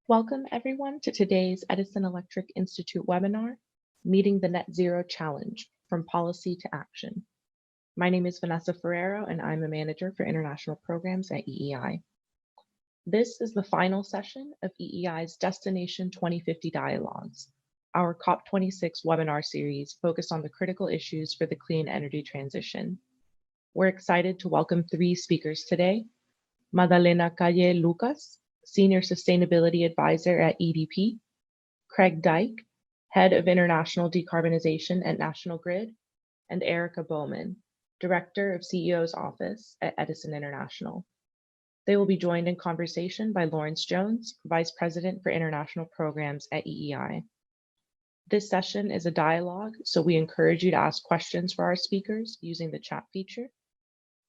Welcome everyone to today's Edison Electric Institute webinar, Meeting the Net Zero Challenge, From Policy to Action. My name is Vanessa Ferrero and I'm a manager for international programs at EEI. This is the final session of EEI's Destination 2050 Dialogues, our COP26 webinar series focused on the critical issues for the clean energy transition. We're excited to welcome three speakers today: Madalena Callé Lucas, Senior Sustainability Advisor at EDP, Craig Dyke, Head of International Decarbonization at National Grid, and Erica Bowman, Director of CEO's Office at Edison International. They will be joined in conversation by Lawrence Jones, Vice President for International Programs at EEI. This session is a dialogue, so we encourage you to ask questions for our speakers using the chat feature.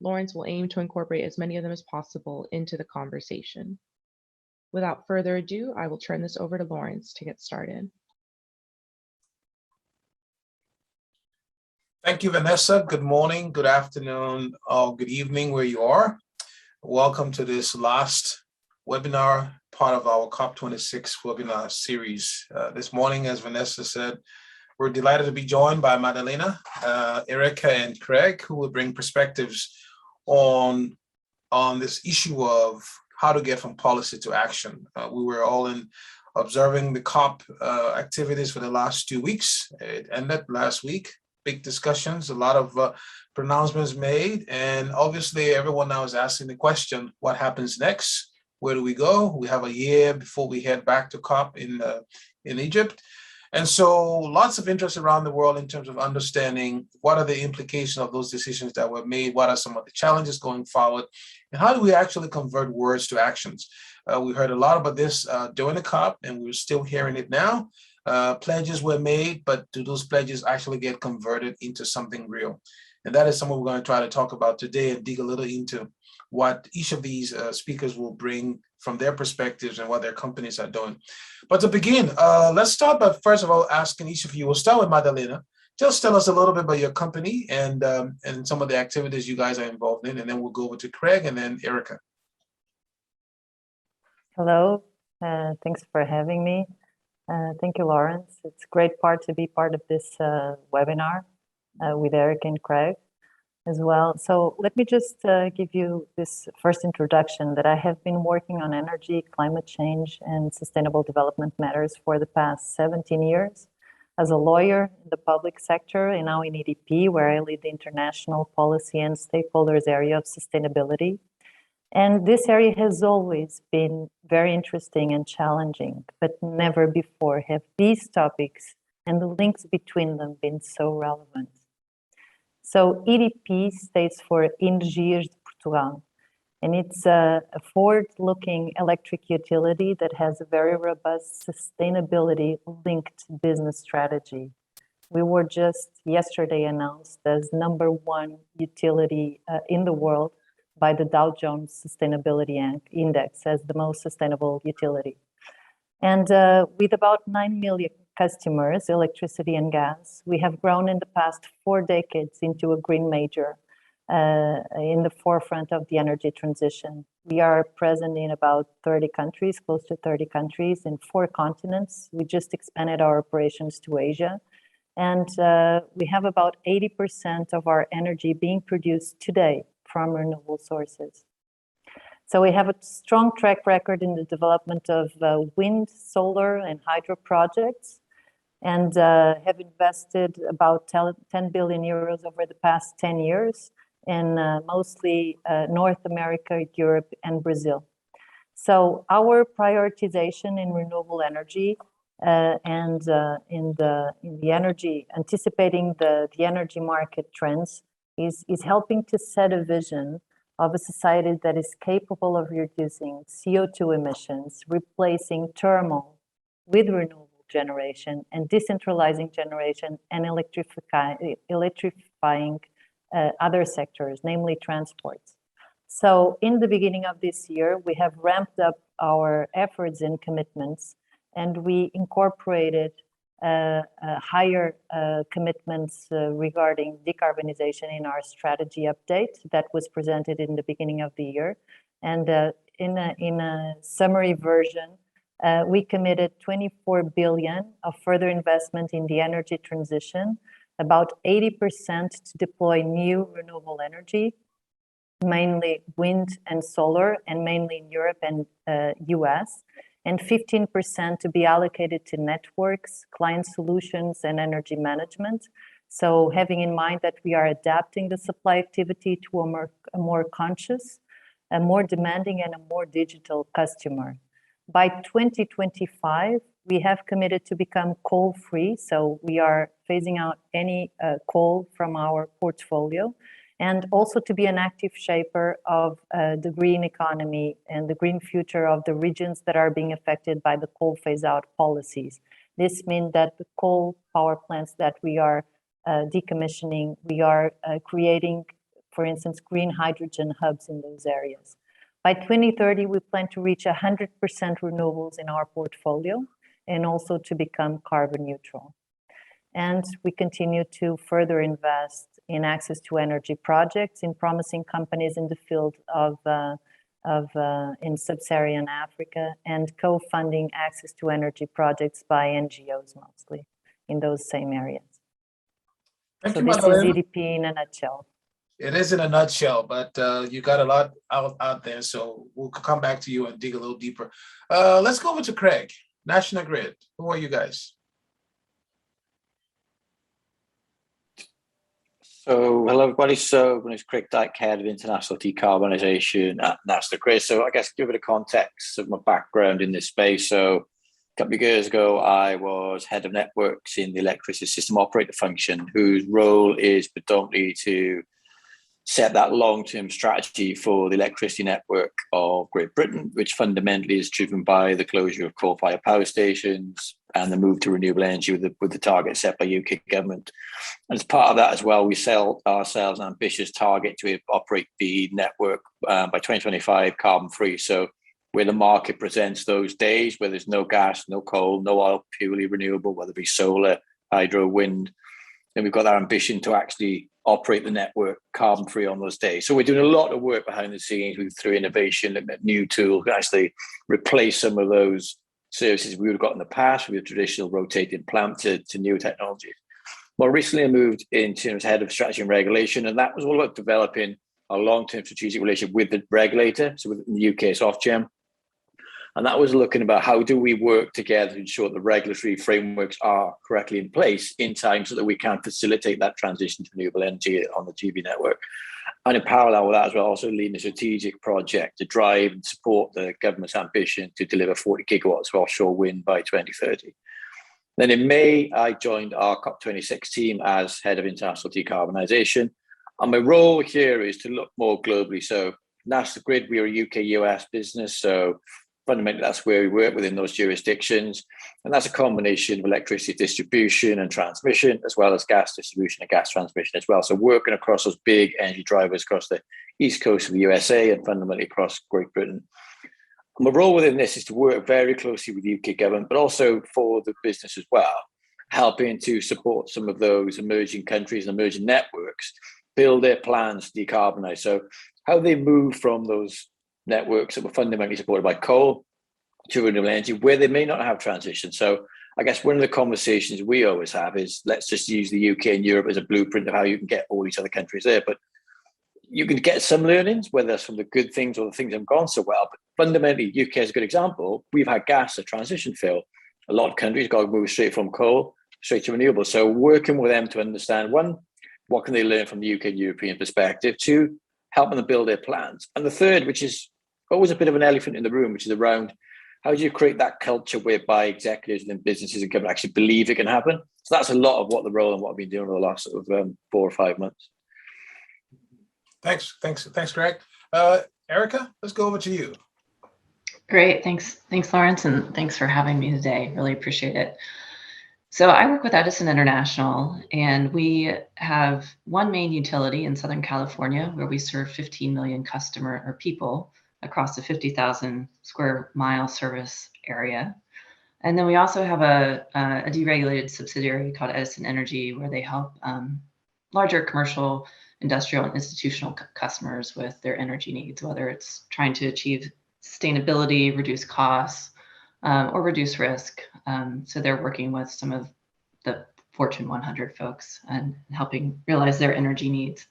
Lawrence will aim to incorporate as many of them as possible into the conversation. Without further ado, I will turn this over to Lawrence to get started. Thank you, Vanessa. Good morning, good afternoon, or good evening where you are. Welcome to this last webinar, part of our COP26 webinar series. This morning, as Vanessa said, we're delighted to be joined by Madalena, Erica, and Craig, who will bring perspectives on this issue of how to get from policy to action. We were all observing the COP activities for the last 2 weeks. It ended last week. Big discussions, a lot of pronouncements made, and obviously everyone now is asking the question, what happens next? Where do we go? We have a year before we head back to COP in Egypt. And so lots of interest around the world in terms of understanding what are the implications of those decisions that were made, what are some of the challenges going forward, and how do we actually convert words to actions? We heard a lot about this during the COP, and we're still hearing it now. Pledges were made, but do those pledges actually get converted into something real? And that is something we're going to try to talk about today and dig a little into what each of these speakers will bring from their perspectives and what their companies are doing. But to begin, let's start by first of all asking each of you, we'll start with Madalena. Just tell us a little bit about your company and some of the activities you guys are involved in, and then we'll go over to Craig and then Erica. Hello, thanks for having me. Thank you, Lawrence. It's a great part to be part of this webinar with Eric and Craig as well. So let me just give you this first introduction that I have been working on energy, climate change, and sustainable development matters for the past 17 years as a lawyer in the public sector and now in EDP, where I lead the international policy and stakeholders area of sustainability. And this area has always been very interesting and challenging, but never before have these topics and the links between them been so relevant. So EDP stands for Energias de Portugal, and it's a forward-looking electric utility that has a very robust sustainability-linked business strategy. We were just yesterday announced as #1 utility in the world by the Dow Jones Sustainability Index as the most sustainable utility. And with about 9 million customers, electricity and gas, we have grown in the past 4 decades into a green major in the forefront of the energy transition. We are present in about 30 countries, close to 30 countries in 4 continents. We just expanded our operations to Asia. And we have about 80% of our energy being produced today from renewable sources. So we have a strong track record in the development of wind, solar, and hydro projects, and have invested about 10 billion euros over the past 10 years in mostly North America, Europe, and Brazil. So our prioritization in renewable energy and in the energy, anticipating the energy market trends is helping to set a vision of a society that is capable of reducing CO2 emissions, replacing thermal with renewable generation, and decentralizing generation and electrifying other sectors, namely transports. So in the beginning of this year, we have ramped up our efforts and commitments, and we incorporated higher commitments regarding decarbonization in our strategy update that was presented in the beginning of the year. And in a summary version, we committed 24 billion of further investment in the energy transition, about 80% to deploy new renewable energy, mainly wind and solar, and mainly in Europe and US, and 15% to be allocated to networks, client solutions, and energy management. So having in mind that we are adapting the supply activity to a more conscious, a more demanding, and a more digital customer. By 2025, we have committed to become coal-free, so we are phasing out any coal from our portfolio, and also to be an active shaper of the green economy and the green future of the regions that are being affected by the coal phase-out policies. This means that the coal power plants that we are decommissioning, we are creating, for instance, green hydrogen hubs in those areas. By 2030, we plan to reach 100% renewables in our portfolio and also to become carbon neutral. And we continue to further invest in access to energy projects in promising companies in the field of in sub-Saharan Africa, and co-funding access to energy projects by NGOs mostly in those same areas. Thank So you, this is Madalena. EDP in a nutshell. It is in a nutshell, but you got a lot out there, so we'll come back to you and dig a little deeper. Let's go over to Craig, National Grid. Who are you guys? So, hello everybody. So, my name is Craig Dyke, Head of International Decarbonization at National Grid. So, I guess give it a context of my background in this space. So, a couple of years ago, I was Head of Networks in the Electricity System Operator function, whose role is predominantly to set that long-term strategy for the electricity network of Great Britain, which fundamentally is driven by the closure of coal-fired power stations and the move to renewable energy with the target set by UK government. And as part of that as well, we set ourselves an ambitious target to operate the network by 2025 carbon-free. So where the market presents those days where there's no gas, no coal, no oil, purely renewable, whether it be solar, hydro, wind, then we've got our ambition to actually operate the network carbon-free on those days. So we're doing a lot of work behind the scenes through innovation, looking at new tools, actually replace some of those services we would have got in the past with a traditional rotating plant to new technologies. More recently, I moved into as Head of Strategy and Regulation, and that was all about developing a long-term strategic relationship with the regulator, so within the UK, it's Ofgem. And that was looking about how do we work together to ensure the regulatory frameworks are correctly in place in time so that we can facilitate that transition to renewable energy on the GB network. And in parallel with that as well, also leading a strategic project to drive and support the government's ambition to deliver 40 gigawatts of offshore wind by 2030. Then in May, I joined our COP26 team as Head of International Decarbonization. And my role here is to look more globally. So National Grid, we are a UK-US business, so fundamentally, that's where we work within those jurisdictions. And that's a combination of electricity distribution and transmission, as well as gas distribution and gas transmission as well. So working across those big energy drivers across the east coast of the USA and fundamentally across Great Britain. And my role within this is to work very closely with the UK government, but also for the business as well, helping to support some of those emerging countries and emerging networks build their plans to decarbonize. So how they move from those networks that were fundamentally supported by coal to renewable energy where they may not have transition. So I guess one of the conversations we always have is let's just use the UK and Europe as a blueprint of how you can get all these other countries there. But you can get some learnings, whether that's from the good things or the things that have gone so well. But fundamentally, UK is a good example. We've had gas as transition fuel. A lot of countries got to move straight from coal straight to renewable. So working with them to understand, one, what can they learn from the UK and European perspective? Two, helping them build their plans. And the third, which is always a bit of an elephant in the room, which is around how do you create that culture whereby executives and businesses and government actually believe it can happen? So that's a lot of what the role and what I've been doing over the last sort of 4 or 5 months. Thanks, Greg. Erica, let's go over to you. Great, thanks, Lawrence, and thanks for having me today. Really appreciate it. So I work with Edison International, and we have one main utility in Southern California where we serve 15 million people across the 50,000 square mile service area. And then we also have a deregulated subsidiary called Edison Energy, where they help larger commercial, industrial, and institutional customers with their energy needs, whether it's trying to achieve sustainability, reduce costs, or reduce risk. So they're working with some of the Fortune 100 folks and helping realize their energy needs.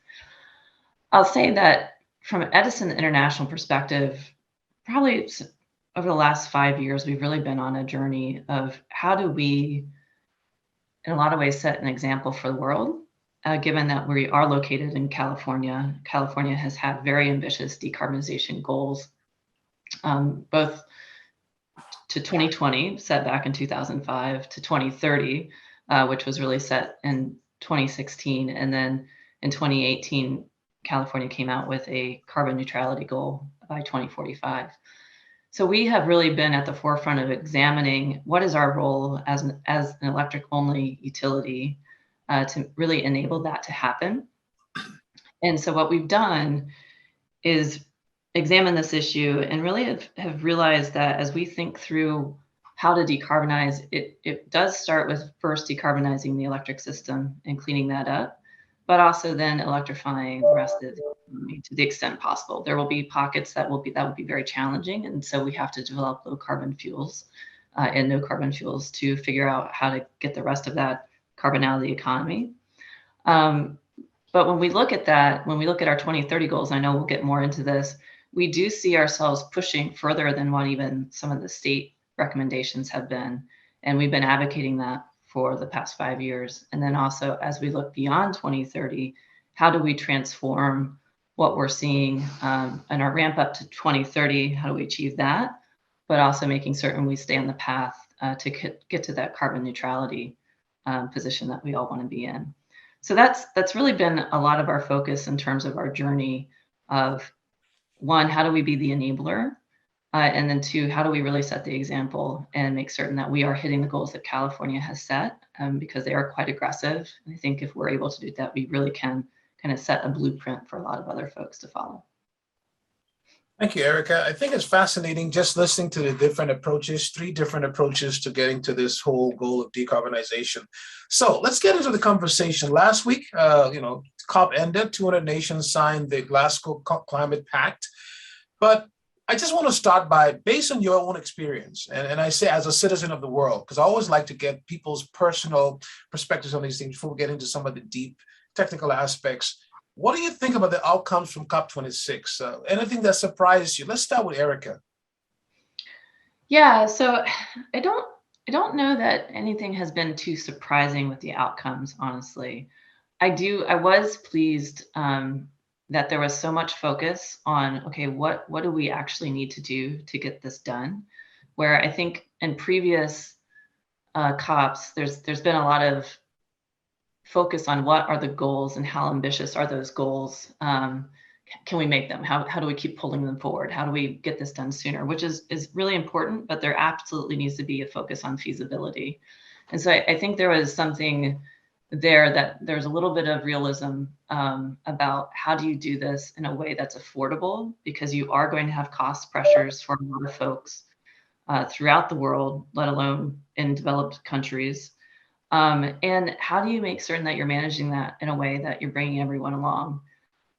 I'll say that from an Edison International perspective, probably over the last 5 years, we've really been on a journey of how do we, in a lot of ways, set an example for the world, given that we are located in California. California has had very ambitious decarbonization goals, both to 2020, set back in 2005, to 2030, which was really set in 2016. And then in 2018, California came out with a carbon neutrality goal by 2045. So we have really been at the forefront of examining what is our role as an electric-only utility to really enable that to happen. And so what we've done is examine this issue and really have realized that as we think through how to decarbonize, it does start with first decarbonizing the electric system and cleaning that up, but also then electrifying the rest of the economy to the extent possible. There will be pockets that will be very challenging, and so we have to develop low carbon fuels and no carbon fuels to figure out how to get the rest of that carbon out of the economy. But when we look at that, when we look at our 2030 goals, I know we'll get more into this, we do see ourselves pushing further than what even some of the state recommendations have been. And we've been advocating that for the past 5 years. And then also, as we look beyond 2030, how do we transform what we're seeing and our ramp up to 2030? How do we achieve that? But also making certain we stay on the path to get to that carbon neutrality position that we all want to be in. So that's really been a lot of our focus in terms of our journey of, one, how do we be the enabler? And then two, how do we really set the example and make certain that we are hitting the goals that California has set, because they are quite aggressive. And I think if we're able to do that, we really can kind of set a blueprint for a lot of other folks to follow. Thank you, Erica. I think it's fascinating just listening to the different approaches, 3 different approaches to getting to this whole goal of decarbonization. So let's get into the conversation. Last week, COP ended, 200 nations signed the Glasgow Climate Pact. But I just want to start by, based on your own experience, and I say as a citizen of the world, because I always like to get people's personal perspectives on these things before we get into some of the deep technical aspects. What do you think about the outcomes from COP26? Anything that surprised you? Let's start with Erica. Yeah, so I don't know that anything has been too surprising with the outcomes, honestly. I was pleased that there was so much focus on, okay, what do we actually need to do to get this done? Where I think in previous COPs, there's been a lot of focus on what are the goals and how ambitious are those goals. Can we make them? How do we keep pulling them forward? How do we get this done sooner? Which is really important, but there absolutely needs to be a focus on feasibility. And so I think there was something there that there's a little bit of realism about how do you do this in a way that's affordable, because you are going to have cost pressures for a lot of folks throughout the world, let alone in developed countries. And how do you make certain that you're managing that in a way that you're bringing everyone along?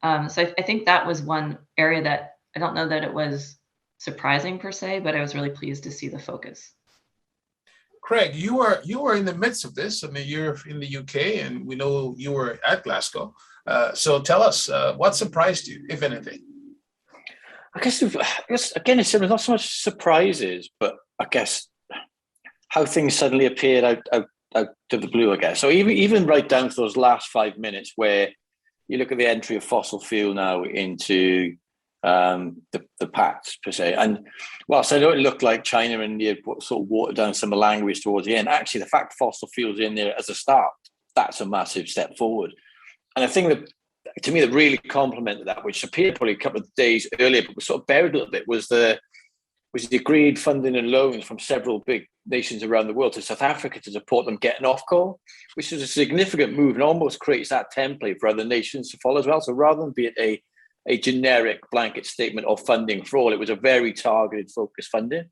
So I think that was one area that I don't know that it was surprising per se, but I was really pleased to see the focus. Craig, you were in the midst of this. I mean, you're in the UK, and we know you were at Glasgow. So tell us, what surprised you, if anything? I guess again, it's similar, not so much surprises, but I guess how things suddenly appeared out of the blue, I guess. So even right down to those last 5 minutes where you look at the entry of fossil fuel now into the pact per se. And whilst I know it looked like China and India sort of watered down some of the language towards the end, actually the fact fossil fuel's in there as a start, that's a massive step forward. And I think that, to me, that really complemented that, which appeared probably a couple of days earlier, but was sort of buried a little bit, was the agreed funding and loans from several big nations around the world to South Africa to support them getting off coal, which is a significant move and almost creates that template for other nations to follow as well. So rather than be it a generic blanket statement of funding for all, it was a very targeted, focused funding.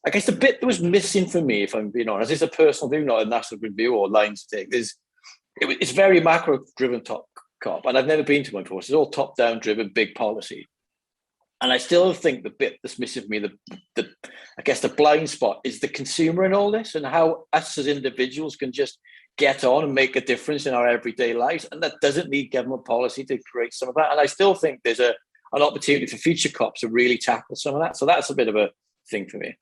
I guess the bit that was missing for me, if I'm being honest, is a personal view, not a national review or lines to take. It's very macro-driven COP, and I've never been to one before. It's all top-down driven, big policy. And I still think the bit that's missing for me, I guess the blind spot is the consumer in all this, and how us as individuals can just get on and make a difference in our everyday lives. And that doesn't need government policy to create some of that. And I still think there's an opportunity for future COPs to really tackle some of that. So that's a bit of a thing for me.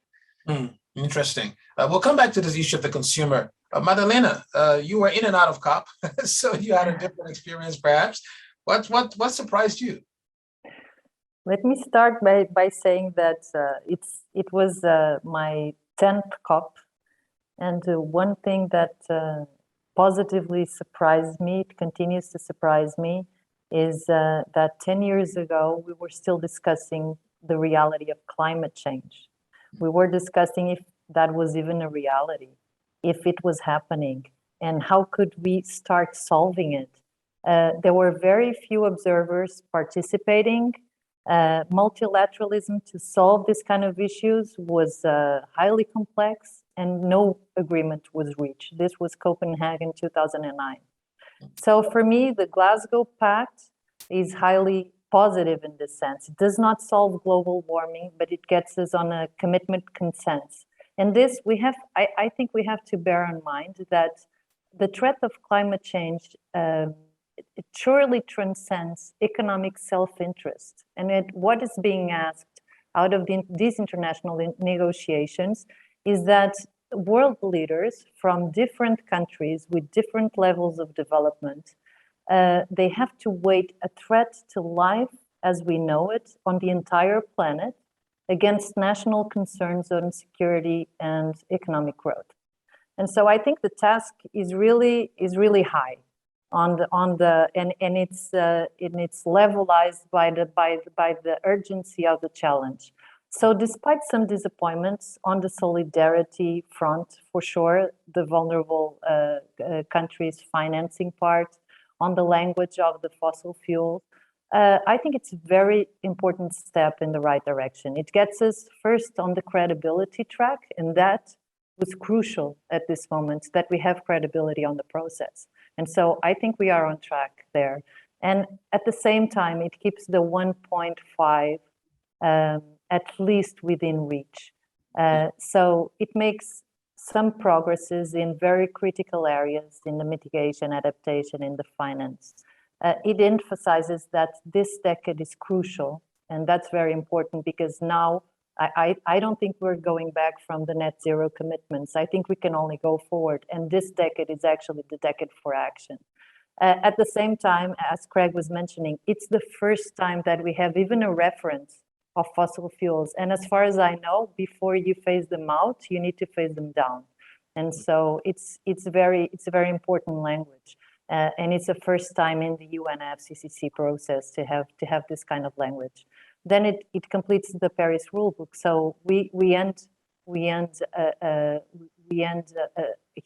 Interesting. We'll come back to this issue of the consumer. Madalena, you were in and out of COP, so you had a different experience, perhaps. What surprised you? Let me start by saying that it was my 10th COP, and one thing that positively surprised me, it continues to surprise me, is that 10 years ago we were still discussing the reality of climate change. We were discussing if that was even a reality, if it was happening, and how could we start solving it. There were very few observers participating. Multilateralism to solve this kind of issues was highly complex, and no agreement was reached. This was Copenhagen 2009. So for me, the Glasgow Pact is highly positive in this sense. It does not solve global warming, but it gets us on a commitment consensus. And this I think we have to bear in mind that the threat of climate change it surely transcends economic self-interest. And what is being asked out of these international negotiations is that world leaders from different countries with different levels of development, they have to weigh a threat to life as we know it on the entire planet against national concerns on security and economic growth. And so I think the task is really high. And it's levelized by the urgency of the challenge. So despite some disappointments on the solidarity front, for sure, the vulnerable countries financing part, on the language of the fossil fuel, I think it's a very important step in the right direction. It gets us first on the credibility track, and that was crucial at this moment, that we have credibility on the process. And so I think we are on track there. And at the same time, it keeps the 1.5 at least within reach. So it makes some progresses in very critical areas in the mitigation, adaptation, in the finance. It emphasizes that this decade is crucial, and that's very important because now I don't think we're going back from the net zero commitments. I think we can only go forward. And this decade is actually the decade for action. At the same time, as Craig was mentioning, it's the first time that we have even a reference of fossil fuels. And as far as I know, before you phase them out, you need to phase them down. And so it's a very important language. And it's the first time in the UNFCCC process to have this kind of language. Then it completes the Paris rulebook. So we end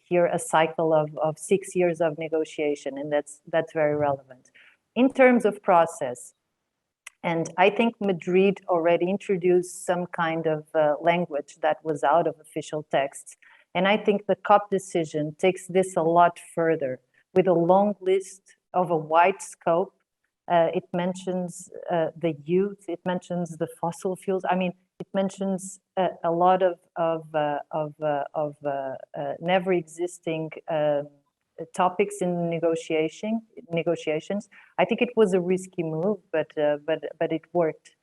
here a cycle of 6 years of negotiation, and that's very relevant. In terms of process, and I think Madrid already introduced some kind of language that was out of official texts, and I think the COP decision takes this a lot further with a long list of a wide scope. It mentions the youth. It mentions the fossil fuels. I mean, it mentions a lot of never existing topics in negotiations. I think it was a risky move, but it worked.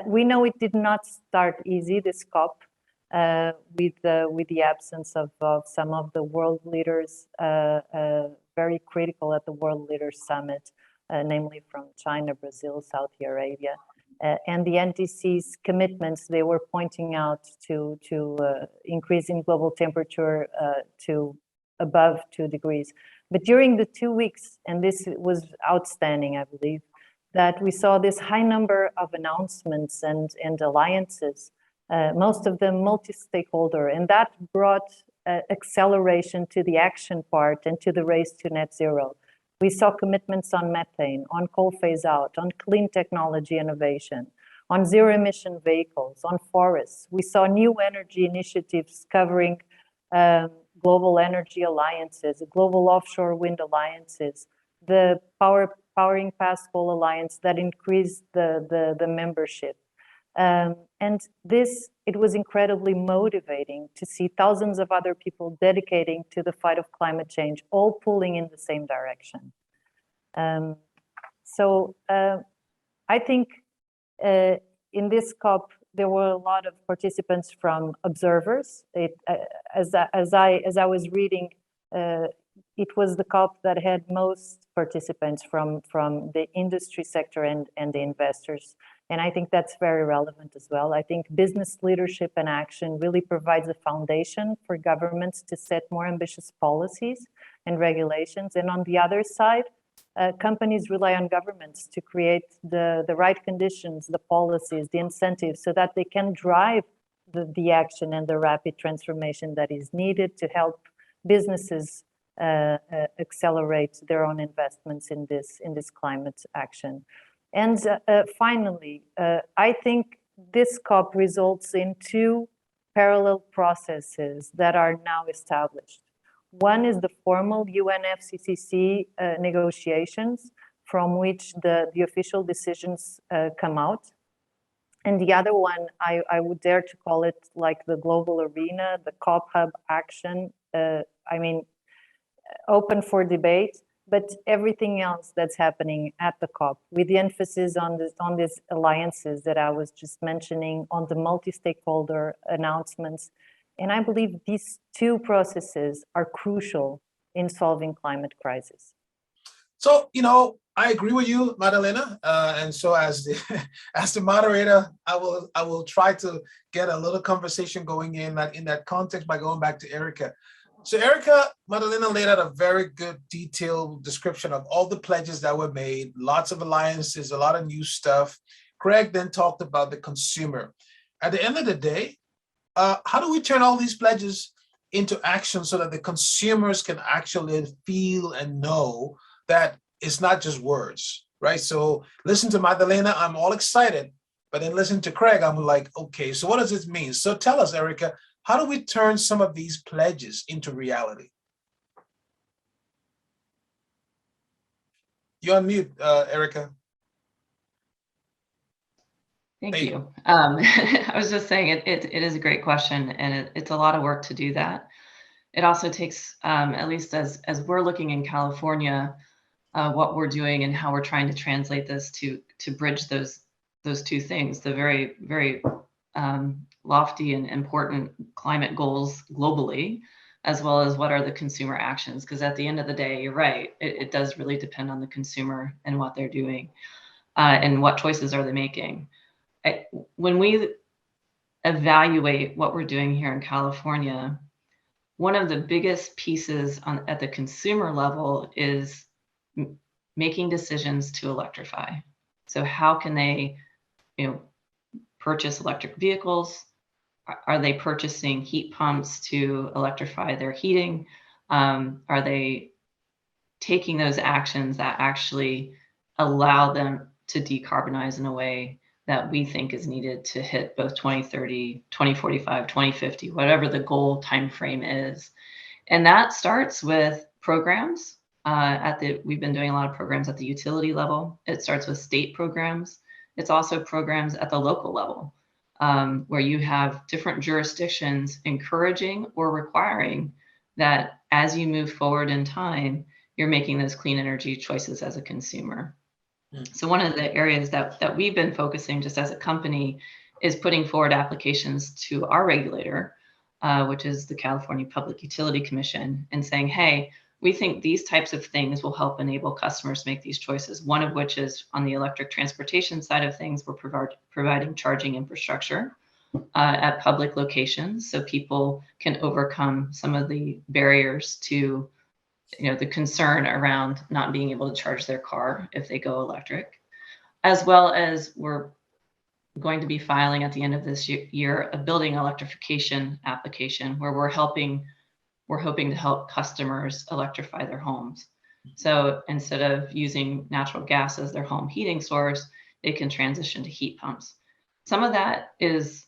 We know it did not start easy, this COP, with the absence of some of the world leaders, very critical at the World Leaders Summit. Namely from China, Brazil, Saudi Arabia, and the NDC's commitments. They were pointing out to increasing global temperature to above 2 degrees. But during the 2 weeks, and this was outstanding, I believe, that we saw this high number of announcements and alliances, most of them multi-stakeholder, and that brought acceleration to the action part and to the race to net zero. We saw commitments on methane, on coal phase out, on clean technology innovation, on zero emission vehicles, on forests. We saw new energy initiatives covering global energy alliances, global offshore wind alliances, the Powering Past Coal Alliance that increased the membership. And it was incredibly motivating to see thousands of other people dedicating to the fight of climate change, all pulling in the same direction. So I think in this COP, there were a lot of participants from observers. As I was reading, it was the COP that had most participants from the industry sector and the investors. And I think that's very relevant as well. I think business leadership and action really provides a foundation for governments to set more ambitious policies and regulations. And on the other side, companies rely on governments to create the right conditions, the policies, the incentives, so that they can drive the action and the rapid transformation that is needed to help businesses accelerate their own investments in this climate action. And finally, I think this COP results in two parallel processes that are now established. One is the formal UNFCCC negotiations, from which the official decisions come out. And the other one, I would dare to call it like the global arena, the COP Hub action. I mean, open for debate, but everything else that's happening at the COP, with the emphasis on these alliances that I was just mentioning, on the multi-stakeholder announcements. And I believe these two processes are crucial in solving climate crisis. So, I agree with you, Madalena. And so as the moderator, I will try to get a little conversation going in that context by going back to Erica. So Erica, Madalena laid out a very good detailed description of all the pledges that were made, lots of alliances, a lot of new stuff. Craig then talked about the consumer. At the end of the day, how do we turn all these pledges into action so that the consumers can actually feel and know that it's not just words, right? So listen to Madalena, I'm all excited, but then listen to Craig, I'm like, okay, so what does this mean? So tell us, Erica, how do we turn some of these pledges into reality? You're on mute, Erica. Thank you. I was just saying it is a great question, and it's a lot of work to do that. It also takes, at least as we're looking in California, what we're doing and how we're trying to translate this to bridge those two things, the very, very lofty and important climate goals globally, as well as what are the consumer actions. Because at the end of the day, you're right, it does really depend on the consumer and what they're doing and what choices are they making. When we evaluate what we're doing here in California, one of the biggest pieces at the consumer level is making decisions to electrify. So how can they, purchase electric vehicles? Are they purchasing heat pumps to electrify their heating? Are they taking those actions that actually allow them to decarbonize in a way that we think is needed to hit both 2030, 2045, 2050, whatever the goal timeframe is? And that starts with programs. We've been doing a lot of programs at the utility level. It starts with state programs. It's also programs at the local level, where you have different jurisdictions encouraging or requiring that as you move forward in time, you're making those clean energy choices as a consumer. So one of the areas that we've been focusing just as a company is putting forward applications to our regulator, which is the California Public Utility Commission, and saying, hey, we think these types of things will help enable customers make these choices. One of which is on the electric transportation side of things, we're providing charging infrastructure at public locations so people can overcome some of the barriers to the concern around not being able to charge their car if they go electric, as well as we're going to be filing at the end of this year a building electrification application where we're hoping to help customers electrify their homes. So instead of using natural gas as their home heating source, they can transition to heat pumps. Some of that is,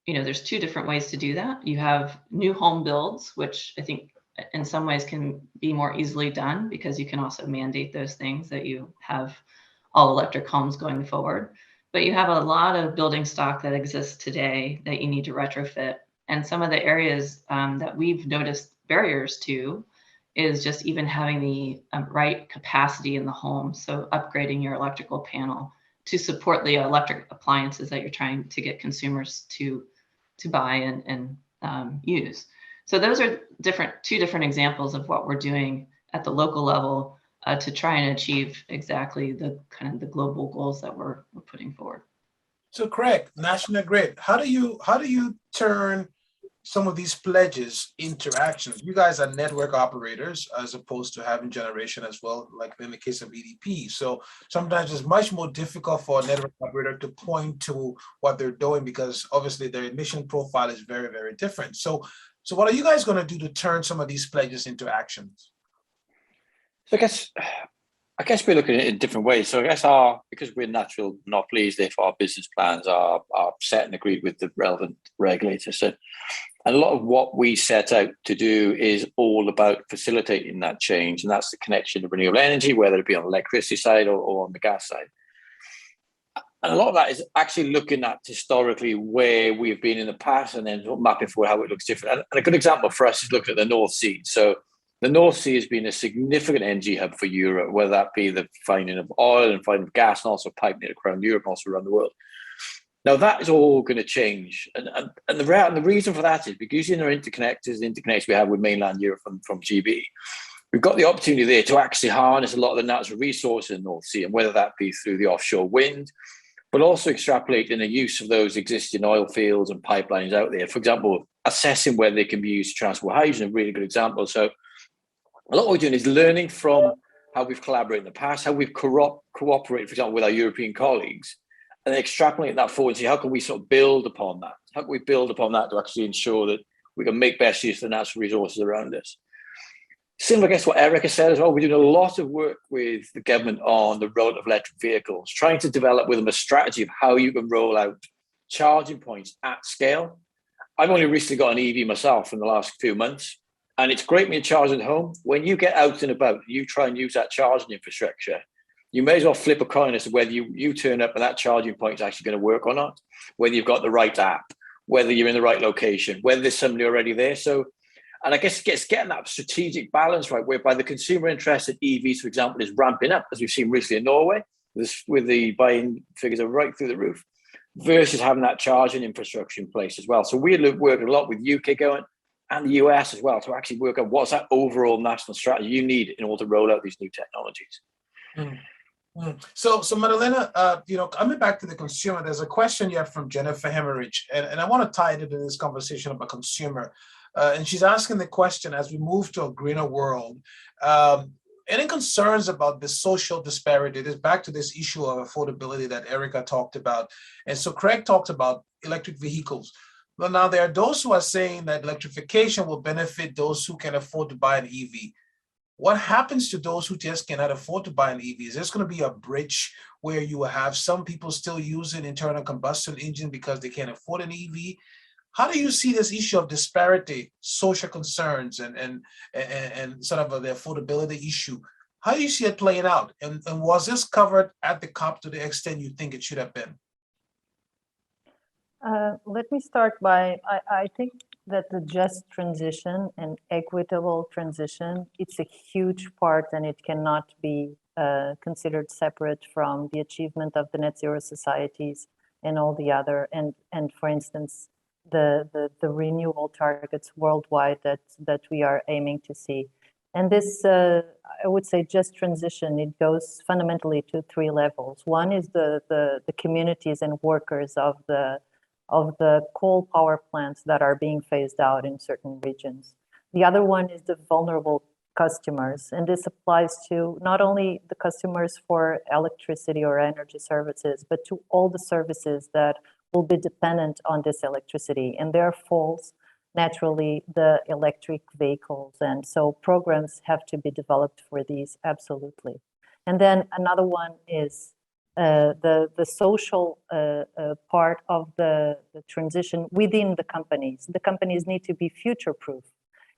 there's two different ways to do that. You have new home builds, which I think in some ways can be more easily done because you can also mandate those things that you have all electric homes going forward. but you have a lot of building stock that exists today that you need to retrofit. And some of the areas that we've noticed barriers to is just even having the right capacity in the home. So upgrading your electrical panel to support the electric appliances that you're trying to get consumers to buy and use. So those are two different examples of what we're doing at the local level to try and achieve exactly the kind of the global goals that we're putting forward. So Craig, National Grid, how do you turn some of these pledges into actions? You guys are network operators as opposed to having generation as well, like in the case of EDP. So sometimes it's much more difficult for a network operator to point to what they're doing because obviously their emission profile is very, very different. So what are you guys going to do to turn some of these pledges into actions? So I guess we're looking at it in different ways. So I guess because we're natural monopolies, therefore our business plans are set and agreed with the relevant regulators. So, and a lot of what we set out to do is all about facilitating that change. And that's the connection to renewable energy, whether it be on the electricity side or on the gas side. And a lot of that is actually looking at historically where we've been in the past and then mapping for how it looks different. And a good example for us is looking at the North Sea. So the North Sea has been a significant energy hub for Europe, whether that be the finding of oil and finding of gas and also piping it around Europe and also around the world. Now that is all going to change. And the reason for that is because in our interconnects we have with mainland Europe from GB, we've got the opportunity there to actually harness a lot of the natural resources in the North Sea, and whether that be through the offshore wind, but also extrapolating the use of those existing oil fields and pipelines out there. For example, assessing whether they can be used to transport hydrogen, a really good example. So a lot of what we're doing is learning from how we've collaborated in the past, how we've cooperated, for example, with our European colleagues, and then extrapolate that forward and see how can we sort of build upon that? How can we build upon that to actually ensure that we can make best use of the natural resources around us? Similar, I guess, what Erica said as well, we're doing a lot of work with the government on the rollout of electric vehicles, trying to develop with them a strategy of how you can roll out charging points at scale. I've only recently got an EV myself in the last few months, and it's great when you're charging at home. When you get out and about, you try and use that charging infrastructure, you may as well flip a coin as to whether you turn up and that charging point is actually going to work or not, whether you've got the right app, whether you're in the right location, whether there's somebody already there. So, and I guess it's getting that strategic balance right, whereby the consumer interest in EVs, for example, is ramping up, as we've seen recently in Norway, with the buying figures are right through the roof, versus having that charging infrastructure in place as well. So we're working a lot with UK government and the US as well to actually work out what's that overall national strategy you need in order to roll out these new technologies. So Madalena, coming back to the consumer, there's a question you have from Jennifer Hemmerich, and I want to tie it into this conversation about consumer. And she's asking the question, as we move to a greener world, any concerns about the social disparity? It is back to this issue of affordability that Erica talked about. And so Craig talked about electric vehicles. Well, now there are those who are saying that electrification will benefit those who can afford to buy an EV. What happens to those who just cannot afford to buy an EV? Is there's going to be a bridge where you will have some people still using internal combustion engine because they can't afford an EV? How do you see this issue of disparity, social concerns, and sort of the affordability issue? How do you see it playing out? And was this covered at the COP to the extent you think it should have been? Let me start by, I think that the just transition and equitable transition, it's a huge part, and it cannot be considered separate from the achievement of the net zero societies and all the other, and for instance, the renewable targets worldwide that we are aiming to see. And this, I would say, just transition, it goes fundamentally to three levels. One is the communities and workers of the coal power plants that are being phased out in certain regions. The other one is the vulnerable customers, and this applies to not only the customers for electricity or energy services, but to all the services that will be dependent on this electricity. And there falls naturally the electric vehicles. And so programs have to be developed for these, absolutely. And then another one is the social part of the transition within the companies. The companies need to be future-proof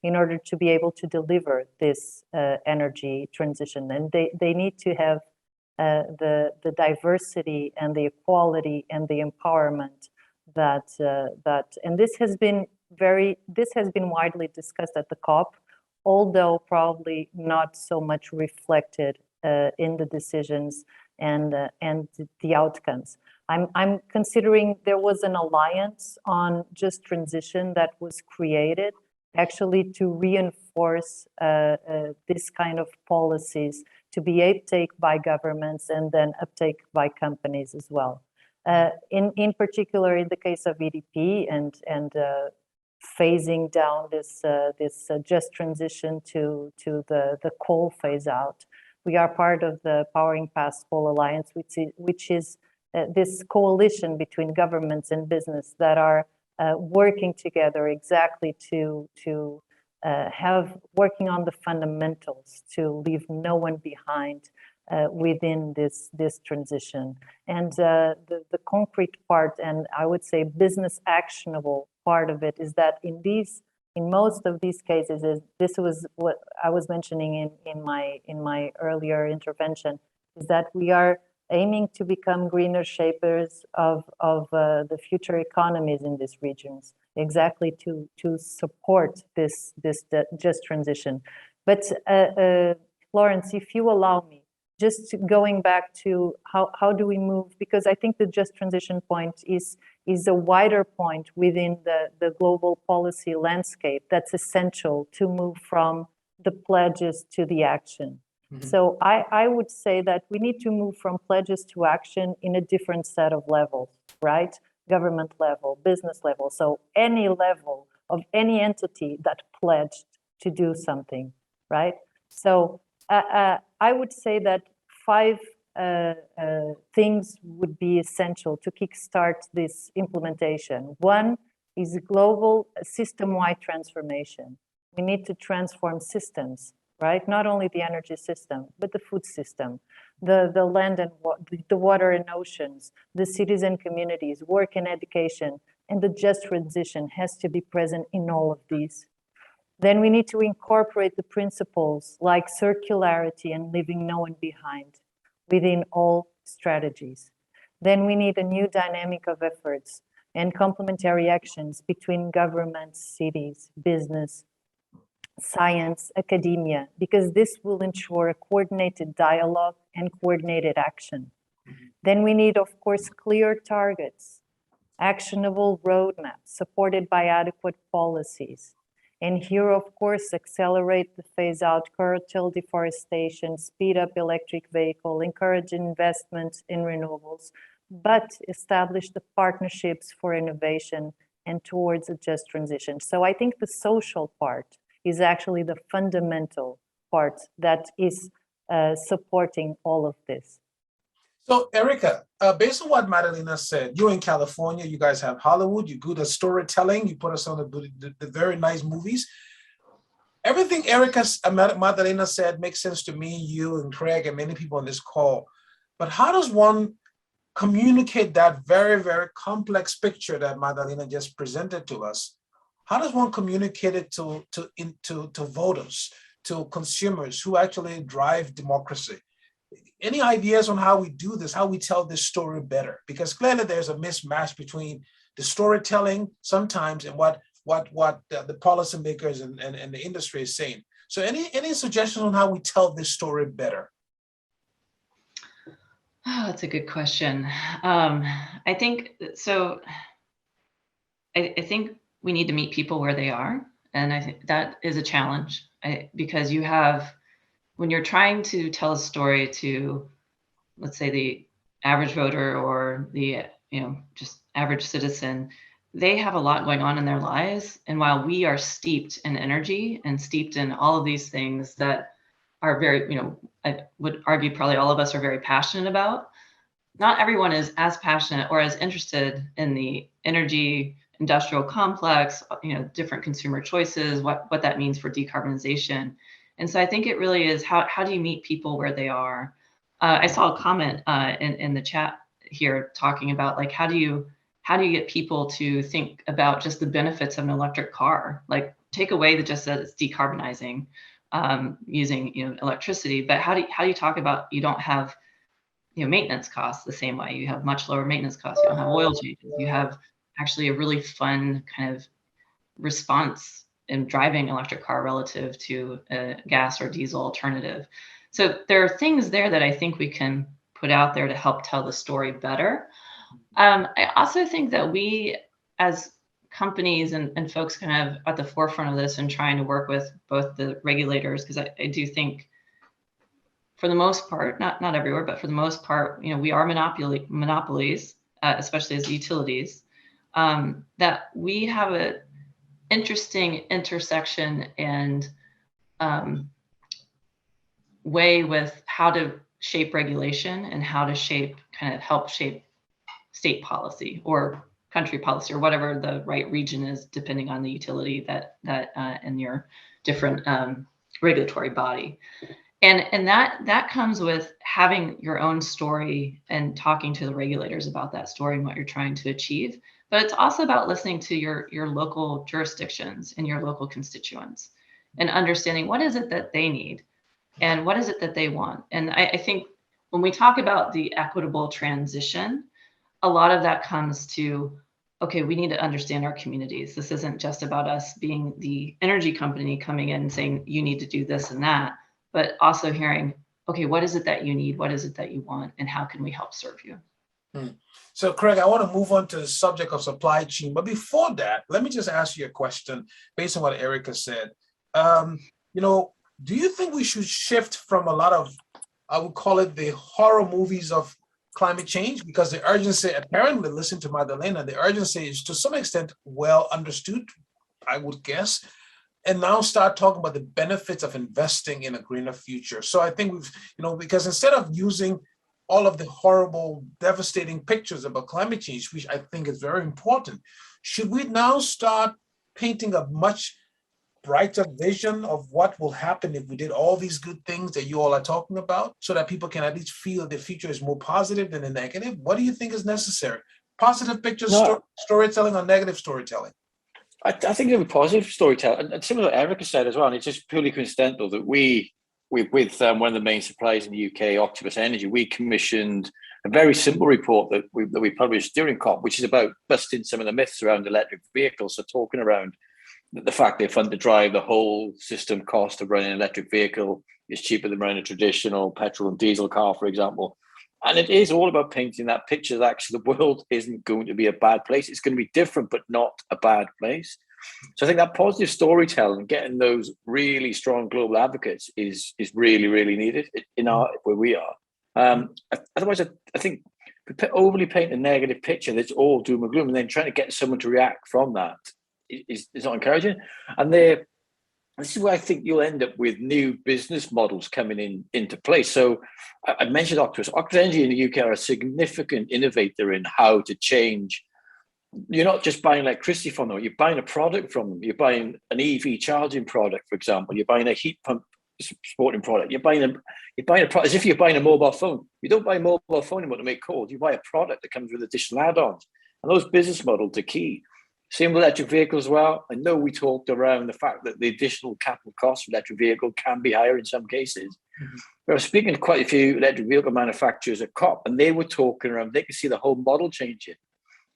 in order to be able to deliver this energy transition. And they need to have the diversity and the equality and the empowerment and this has been widely discussed at the COP, although probably not so much reflected in the decisions and the outcomes. I'm considering there was an alliance on just transition that was created actually to reinforce this kind of policies to be uptake by governments and then uptake by companies as well. In particular, in the case of EDP and phasing down this just transition to the coal phase out, we are part of the Powering Past Coal Alliance, which is this coalition between governments and business that are working together exactly to working on the fundamentals to leave no one behind within this transition. And the concrete part, and I would say business actionable part of it, is that in most of these cases, this was what I was mentioning in my earlier intervention, is that we are aiming to become greener shapers of the future economies in these regions, exactly to support this just transition. But Lawrence, if you allow me, just going back to how do we move, because I think the just transition point is a wider point within the global policy landscape that's essential to move from the pledges to the action. Mm-hmm. So I would say that we need to move from pledges to action in a different set of levels, right? Government level, business level. So any level of any entity that pledged to do something, right? So I would say that 5 things would be essential to kickstart this implementation. One is a global system-wide transformation. We need to transform systems, right? Not only the energy system, but the food system, the land and the water and oceans, the cities and communities, work and education, and the just transition has to be present in all of these. Then we need to incorporate the principles like circularity and leaving no one behind within all strategies. Then we need a new dynamic of efforts and complementary actions between governments, cities, business, science, academia, because this will ensure a coordinated dialogue and coordinated action. Then we need, of course, clear targets, actionable roadmaps supported by adequate policies. And here, of course, accelerate the phase out, curtail deforestation, speed up electric vehicle, encourage investment in renewables, but establish the partnerships for innovation and towards a just transition. So I think the social part is actually the fundamental part that is supporting all of this. So Erica, based on what Madalena said, you're in California, you guys have Hollywood, you're good at storytelling, you put us on the very nice movies. Everything Madalena said makes sense to me, you and Craig and many people on this call. But how does one communicate that very, very complex picture that Madalena just presented to us? How does one communicate it to voters, to consumers who actually drive democracy? Any ideas on how we do this, how we tell this story better? Because clearly there's a mismatch between the storytelling sometimes and what the policymakers and the industry is saying. So any suggestions on how we tell this story better? Oh, that's a good question. I think so. I think we need to meet people where they are, and I think that is a challenge because you have, when you're trying to tell a story to, let's say, the average voter or the just average citizen, they have a lot going on in their lives, and while we are steeped in energy and steeped in all of these things that are very, I would argue probably all of us are very passionate about, not everyone is as passionate or as interested in the energy industrial complex, different consumer choices, what that means for decarbonization. And so I think it really is how do you meet people where they are? I saw a comment in the chat here talking about like how do you get people to think about just the benefits of an electric car? Like take away the just that it's decarbonizing using electricity, but how do you talk about you don't have maintenance costs the same way. You have much lower maintenance costs. You don't have oil changes. You have actually a really fun kind of response in driving an electric car relative to a gas or diesel alternative. So there are things there that I think we can put out there to help tell the story better. I also think that we, as companies and folks kind of at the forefront of this and trying to work with both the regulators, because I do think for the most part, not everywhere, but for the most part, we are monopolies, especially as utilities, that we have an interesting intersection and way with how to shape regulation and how to help shape state policy or country policy or whatever the right region is, depending on the utility that and your different regulatory body. And that comes with having your own story and talking to the regulators about that story and what you're trying to achieve. But it's also about listening to your local jurisdictions and your local constituents and understanding what is it that they need and what is it that they want. And I think when we talk about the equitable transition, a lot of that comes to, okay, we need to understand our communities. This isn't just about us being the energy company coming in and saying, you need to do this and that, but also hearing, okay, what is it that you need? What is it that you want? And how can we help serve you? So Craig, I want to move on to the subject of supply chain. But before that, let me just ask you a question based on what Erica said. Do you think we should shift from a lot of, I would call it the horror movies of climate change? Because the urgency, apparently, listen to Madalena, the urgency is to some extent well understood, I would guess, and now start talking about the benefits of investing in a greener future. So I think we've, because instead of using all of the horrible, devastating pictures about climate change, which I think is very important, should we now start painting a much brighter vision of what will happen if we did all these good things that you all are talking about, so that people can at least feel the future is more positive than the negative? What do you think is necessary? Positive pictures, storytelling, or negative storytelling? I think it'll be positive storytelling, and similar to what Erica said as well. And it's just purely coincidental that we with one of the main suppliers in the UK, Octopus Energy, we commissioned a very simple report that we published during COP, which is about busting some of the myths around electric vehicles. So talking around the fact they fund to drive the whole system cost of running an electric vehicle is cheaper than running a traditional petrol and diesel car, for example. And it is all about painting that picture that actually the world isn't going to be a bad place. It's going to be different, but not a bad place. So I think that positive storytelling, getting those really strong global advocates is really, really needed in where we are. Otherwise, I think we overly paint a negative picture that's all doom and gloom, and then trying to get someone to react from that is not encouraging. And this is where I think you'll end up with new business models coming into place. So I mentioned Octopus. Octopus Energy in the UK are a significant innovator in how to change. You're not just buying electricity from them, you're buying a product from them. You're buying an EV charging product, for example. You're buying a heat pump supporting product. You're buying a product as if you're buying a mobile phone. You don't buy a mobile phone anymore to make calls. You buy a product that comes with additional add-ons. And those business models are key. Same with electric vehicles as well. I know we talked around the fact that the additional capital cost of electric vehicle can be higher in some cases. Mm-hmm. But I was speaking to quite a few electric vehicle manufacturers at COP, and they were talking around, they could see the whole model changing.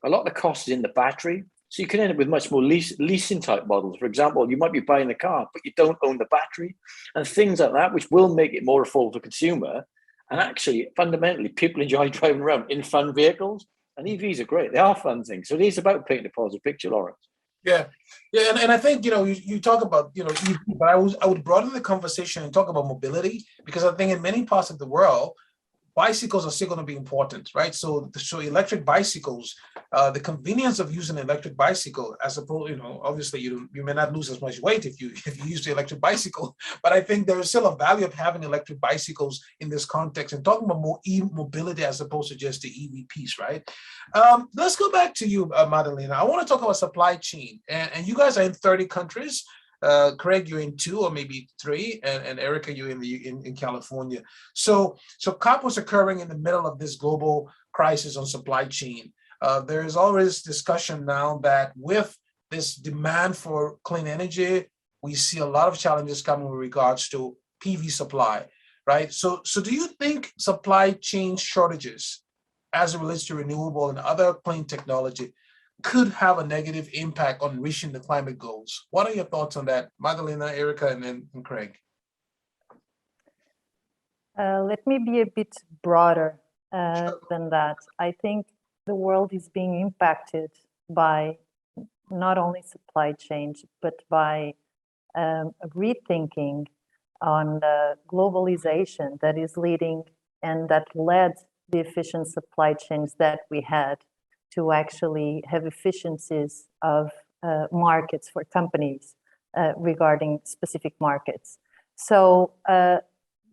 A lot of the cost is in the battery. So you can end up with much more leasing type models. For example, you might be buying the car, but you don't own the battery and things like that, which will make it more affordable to consumer. And actually, fundamentally, people enjoy driving around in fun vehicles. And EVs are great. They are fun things. So it is about painting a positive picture, Lawrence. Yeah. And I think, you talk about, EV, but I would broaden the conversation and talk about mobility, because I think in many parts of the world, bicycles are still going to be important, right? So electric bicycles, the convenience of using an electric bicycle, as opposed, obviously you may not lose as much weight if you use the electric bicycle, but I think there is still a value of having electric bicycles in this context and talking about more e-mobility as opposed to just the EV piece, right? Let's go back to you, Madalena. I want to talk about supply chain, and you guys are in 30 countries. Craig, you're in 2 or maybe 3, and Erica, you're in California. So COP was occurring in the middle of this global crisis on supply chain. There is always discussion now that with this demand for clean energy, we see a lot of challenges coming with regards to PV supply. right? So do you think supply chain shortages as it relates to renewable and other clean technology could have a negative impact on reaching the climate goals? What are your thoughts on that? Madalena, Erica, and then Craig. Let me be a bit broader than that. I think the world is being impacted by not only supply chains, but by rethinking on the globalization that is leading and that led the efficient supply chains that we had to actually have efficiencies of markets for companies regarding specific markets. So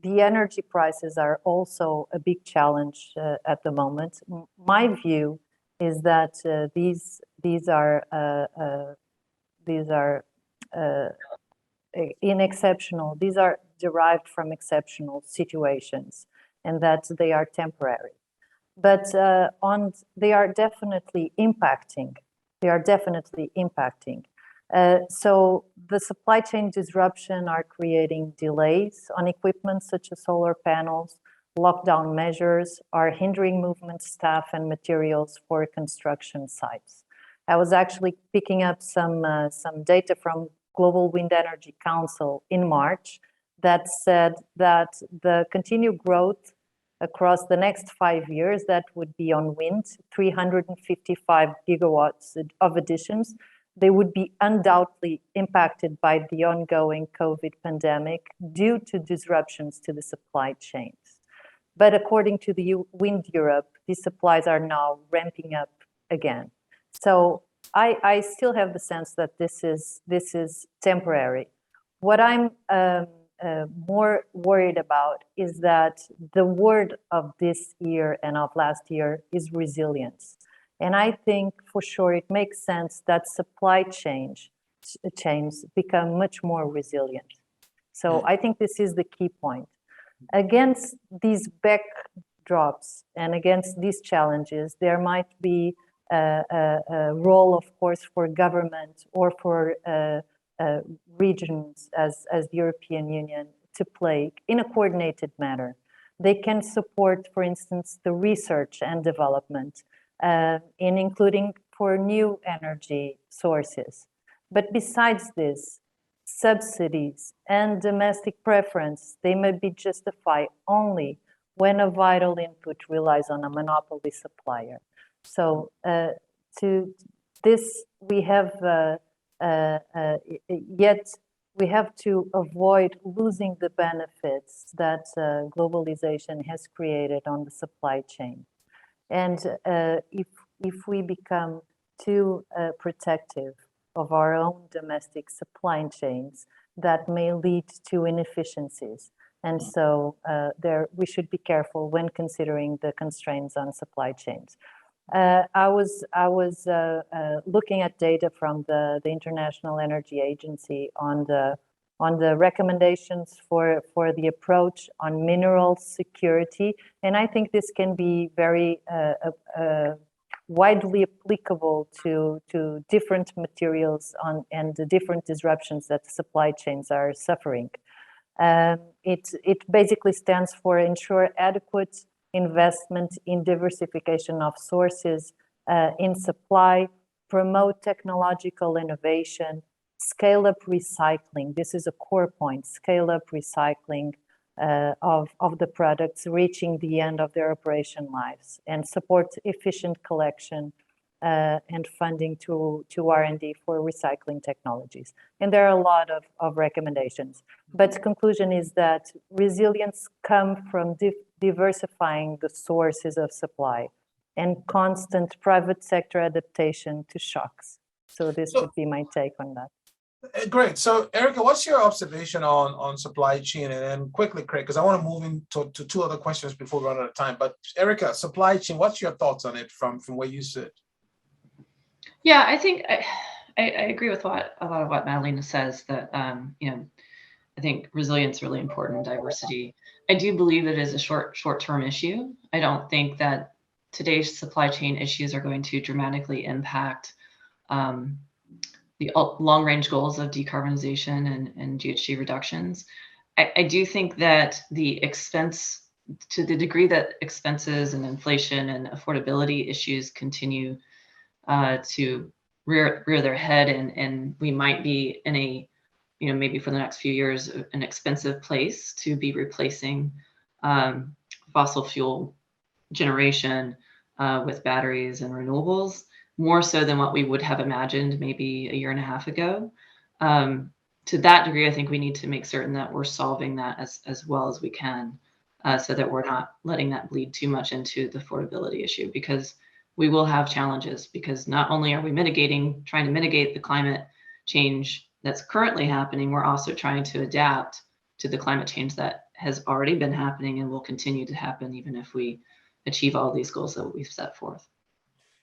the energy prices are also a big challenge at the moment. My view is that these are derived from exceptional situations, and that they are temporary. But they are definitely impacting. So the supply chain disruption are creating delays on equipment such as solar panels. Lockdown measures are hindering movement, staff, and materials for construction sites. I was actually picking up some data from Global Wind Energy Council in March that said that the continued growth across the next 5 years, that would be on wind, 355 gigawatts of additions, they would be undoubtedly impacted by the ongoing COVID pandemic due to disruptions to the supply chains. But according to the Wind Europe, these supplies are now ramping up again. So I still have the sense that this is temporary. What I'm more worried about is that the word of this year and of last year is resilience. And I think for sure it makes sense that supply chains become much more resilient. So I think this is the key point. Against these backdrops and against these challenges, there might be a role, of course, for government or for regions as the European Union to play in a coordinated manner. They can support, for instance, the research and development, in including for new energy sources. But besides this, subsidies and domestic preference, they may be justified only when a vital input relies on a monopoly supplier. So to this, we have yet we have to avoid losing the benefits that globalization has created on the supply chain. And if we become too protective of our own domestic supply chains, that may lead to inefficiencies. And so we should be careful when considering the constraints on supply chains. I was looking at data from the International Energy Agency on the recommendations for the approach on mineral security, and I think this can be very widely applicable to different materials and the different disruptions that the supply chains are suffering. It basically stands for ensure adequate investment in diversification of sources in supply, promote technological innovation, scale up recycling. This is a core point, scale up recycling of the products reaching the end of their operation lives, and support efficient collection and funding to R&D for recycling technologies. And there are a lot of recommendations. But the conclusion is that resilience comes from diversifying the sources of supply and constant private sector adaptation to shocks. So this would be my take on that. Great. So, Erica, what's your observation on supply chain? And then quickly, Craig, because I want to move into two other questions before we run out of time. But Erica, supply chain, what's your thoughts on it from where you sit? Yeah, I think I agree with a lot of what Madalena says, that I think resilience is really important, diversity. I do believe it is a short-term issue. I don't think that today's supply chain issues are going to dramatically impact the long-range goals of decarbonization and GHG reductions. I do think that to the degree that expenses and inflation and affordability issues continue to rear their head, and we might be in a, maybe for the next few years, an expensive place to be replacing fossil fuel generation with batteries and renewables, more so than what we would have imagined maybe a year and a half ago. To that degree, I think we need to make certain that we're solving that as well as we can, so that we're not letting that bleed too much into the affordability issue, because we will have challenges, because not only are we trying to mitigate the climate change that's currently happening, we're also trying to adapt to the climate change that has already been happening and will continue to happen even if we achieve all these goals that we've set forth.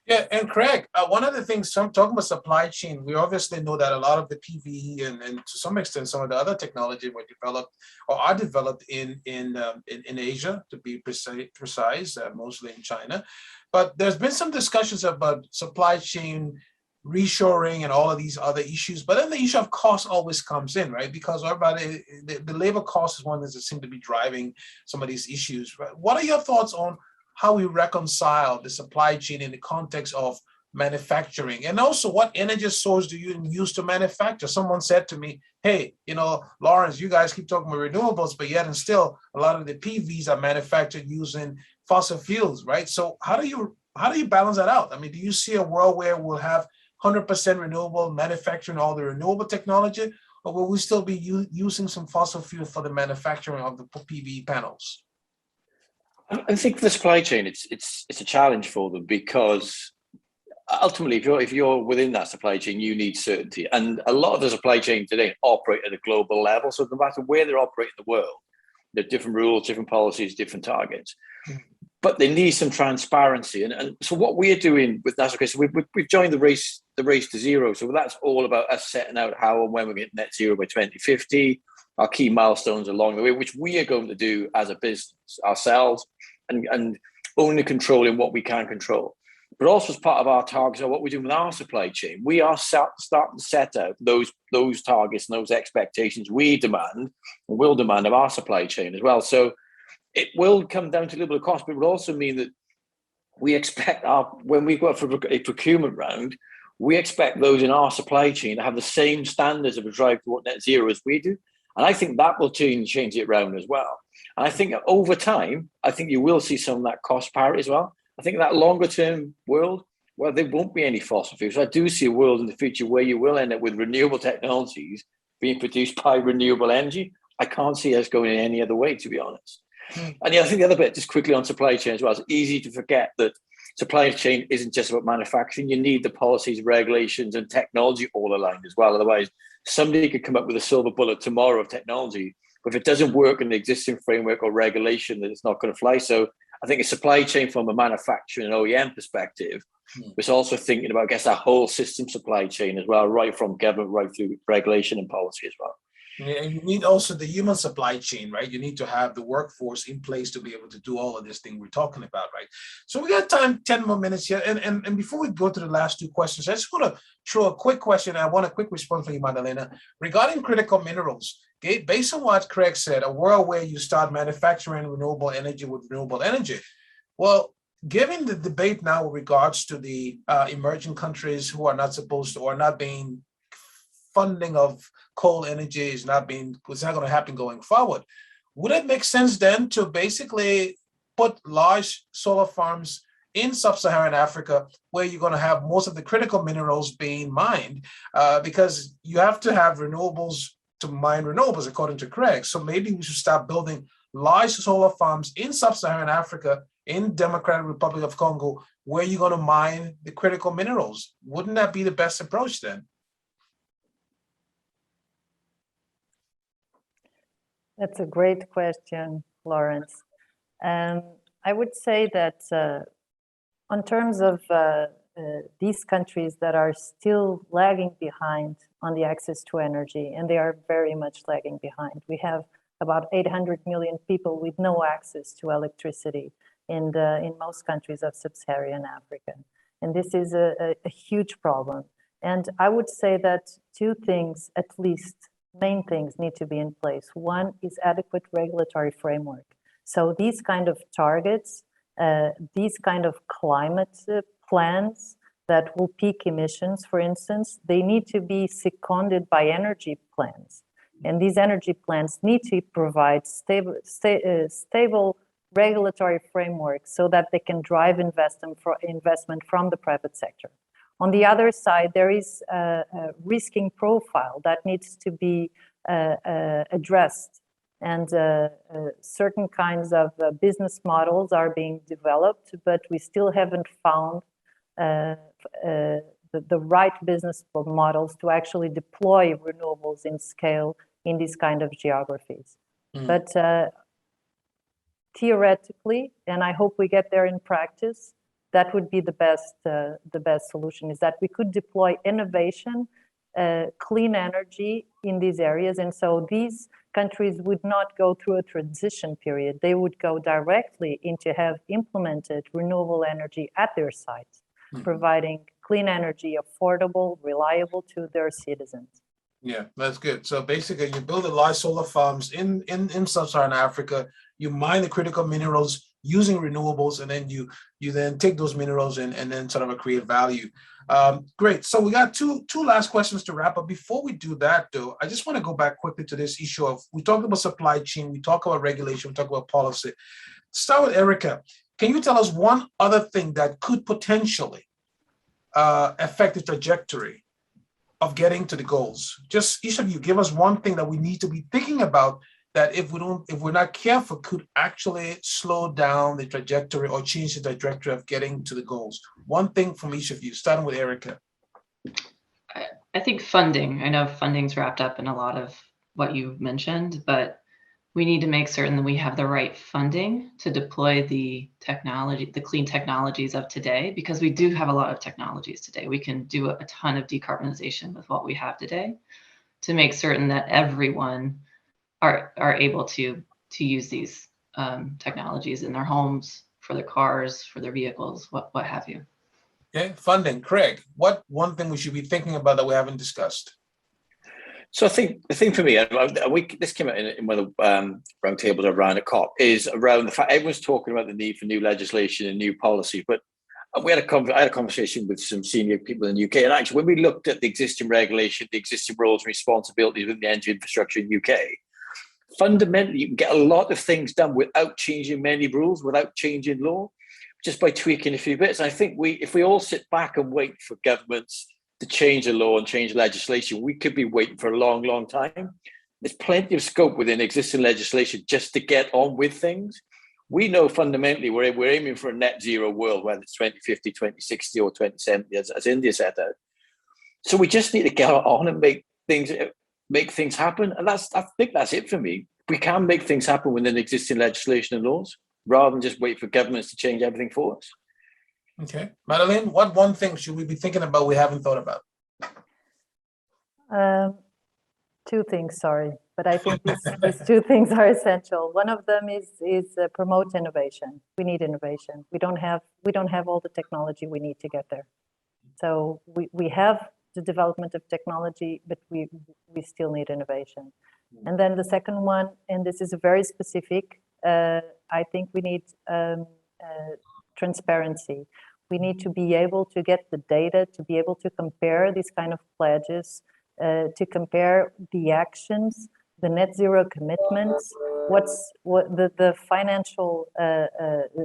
Yeah, and Craig, one of the things, talking about supply chain, we obviously know that a lot of the PV and to some extent some of the other technology were developed or are developed in Asia, to be precise, mostly in China. But there's been some discussions about supply chain reshoring and all of these other issues. But then the issue of cost always comes in, right? Because everybody, the labor cost is one that seems to be driving some of these issues. Right? What are your thoughts on how we reconcile the supply chain in the context of manufacturing? And also, what energy source do you use to manufacture? Someone said to me, hey, Lawrence, you guys keep talking about renewables, but yet and still a lot of the PVs are manufactured using fossil fuels, right? So how do you balance that out? I mean, do you see a world where we'll have 100% renewable manufacturing, all the renewable technology, or will we still be using some fossil fuel for the manufacturing of the PV panels? I think for the supply chain, it's a challenge for them, because ultimately, if you're within that supply chain, you need certainty. And a lot of the supply chain today operate at a global level. So no matter where they're operating in the world, there are different rules, different policies, different targets. But they need some transparency. And so what we're doing with National Grid, so we've joined the race to zero. So that's all about us setting out how and when we get net zero by 2050, our key milestones along the way, which we are going to do as a business ourselves, and only controlling what we can control. But also as part of our targets of what we're doing with our supply chain, we are starting to set out those targets and those expectations we demand and will demand of our supply chain as well. So it will come down to a little bit of cost, but it will also mean that we expect when we go for a procurement round, we expect those in our supply chain to have the same standards of a drive toward net zero as we do. And I think that will change it around as well. And I think over time, I think you will see some of that cost parity as well. I think that longer term world, well, there won't be any fossil fuels. I do see a world in the future where you will end up with renewable technologies being produced by renewable energy. I can't see us going in any other way, to be honest. And I think the other bit, just quickly on supply chain as well, it's easy to forget that supply chain isn't just about manufacturing. You need the policies, regulations, and technology all aligned as well. Otherwise, somebody could come up with a silver bullet tomorrow of technology, but if it doesn't work in the existing framework or regulation, then it's not going to fly. So I think a supply chain from a manufacturing and OEM perspective was also thinking about, I guess, that whole system supply chain as well, right from government, right through regulation and policy as well. And you need also the human supply chain, right? You need to have the workforce in place to be able to do all of this thing we're talking about, right? So we got time, 10 more minutes here. And before we go to the last two questions, I just want to throw a quick question. I want a quick response from you, Madalena, regarding critical minerals. Okay, based on what Craig said, a world where you start manufacturing renewable energy with renewable energy. Well, given the debate now with regards to the emerging countries who are not supposed to, or not being funding of coal energy is not going to happen going forward. Would it make sense then to basically put large solar farms in sub-Saharan Africa, where you're going to have most of the critical minerals being mined, because you have to have renewables to mine renewables, according to Craig. So maybe we should start building large solar farms in sub-Saharan Africa, in Democratic Republic of Congo, where you're going to mine the critical minerals. Wouldn't that be the best approach then? That's a great question, Lawrence. I would say that on terms of these countries that are still lagging behind on the access to energy, and they are very much lagging behind. We have about 800 million people with no access to electricity in most countries of sub-Saharan Africa. And this is a huge problem. And I would say that two things at least main things need to be in place. One is adequate regulatory framework. So these kind of targets, these kind of climate plans that will peak emissions, for instance, they need to be seconded by energy plans. And these energy plans need to provide stable regulatory framework so that they can drive investment from the private sector. On the other side, there is a risking profile that needs to be addressed, and certain kinds of business models are being developed, but we still haven't found the right business models to actually deploy renewables in scale in these kind of geographies. But theoretically, and I hope we get there in practice, that would be the best solution, is that we could deploy innovation, clean energy in these areas. And so these countries would not go through a transition period. They would go directly into have implemented renewable energy at their sites, providing clean energy, affordable, reliable to their citizens. Yeah, that's good. So basically, you build the large solar farms in sub-Saharan Africa, you mine the critical minerals using renewables, and then you then take those minerals and then sort of create value. Great. So we got two last questions to wrap up. Before we do that, though, I just want to go back quickly to this issue of, we talked about supply chain, we talk about regulation, we talk about policy. Start with Erica. Can you tell us one other thing that could potentially affect the trajectory of getting to the goals? Just each of you give us one thing that we need to be thinking about that if we're not careful, could actually slow down the trajectory or change the trajectory of getting to the goals. One thing from each of you, starting with Erica. I think funding. I know funding's wrapped up in a lot of what you've mentioned, but we need to make certain that we have the right funding to deploy the technology, the clean technologies of today, because we do have a lot of technologies today. We can do a ton of decarbonization with what we have today to make certain that everyone are able to use these technologies in their homes, for their cars, for their vehicles, what have you. Okay, funding. Craig, what one thing we should be thinking about that we haven't discussed? So I think the thing for me, this came out in one of the roundtables around a COP, is around the fact everyone's talking about the need for new legislation and new policy. But I had a conversation with some senior people in the UK, and actually, when we looked at the existing regulation, the existing roles and responsibilities within the energy infrastructure in the UK, fundamentally, you can get a lot of things done without changing many rules, without changing law, just by tweaking a few bits. And I think if we all sit back and wait for governments to change the law and change legislation, we could be waiting for a long, long time. There's plenty of scope within existing legislation just to get on with things. We know fundamentally we're aiming for a net zero world, whether it's 2050, 2060, or 2070, as India set out. So we just need to get on and make things happen. And I think that's it for me. We can make things happen within existing legislation and laws, rather than just wait for governments to change everything for us. Okay. Madalena, what one thing should we be thinking about we haven't thought about? Two things, sorry, but I think these two things are essential. One of them is promote innovation. We need innovation. We don't have all the technology we need to get there. So we have the development of technology, but we still need innovation. And then the second one, and this is very specific, I think we need transparency. We need to be able to get the data, to be able to compare these kind of pledges, to compare the actions, the net zero commitments, what the financial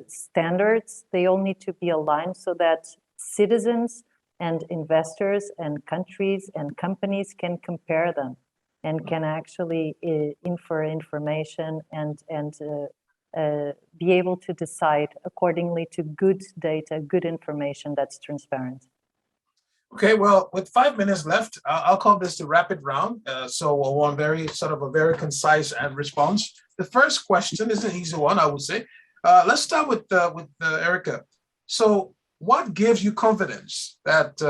standards. They all need to be aligned so that citizens and investors and countries and companies can compare them and can actually infer information and be able to decide accordingly to good data, good information that's transparent. Okay, well, with 5 minutes left, I'll call this the rapid round. So one very concise response. The first question is an easy one, I would say. Let's start with Erica. So what gives you confidence that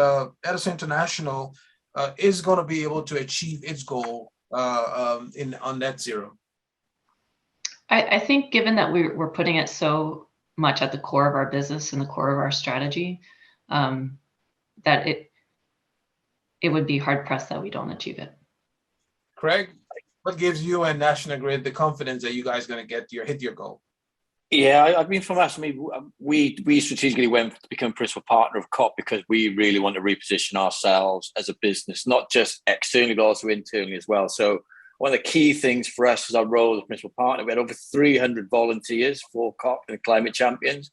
Edison International is going to be able to achieve its goal on net zero? I think given that we're putting it so much at the core of our business and the core of our strategy, that it would be hard pressed that we don't achieve it. Craig, what gives you and National Grid the confidence that you guys going to hit your goal? Yeah, I mean, from us, I mean, we strategically went to become principal partner of COP because we really want to reposition ourselves as a business, not just externally, but also internally as well. So one of the key things for us is our role as principal partner. We had over 300 volunteers for COP and Climate Champions,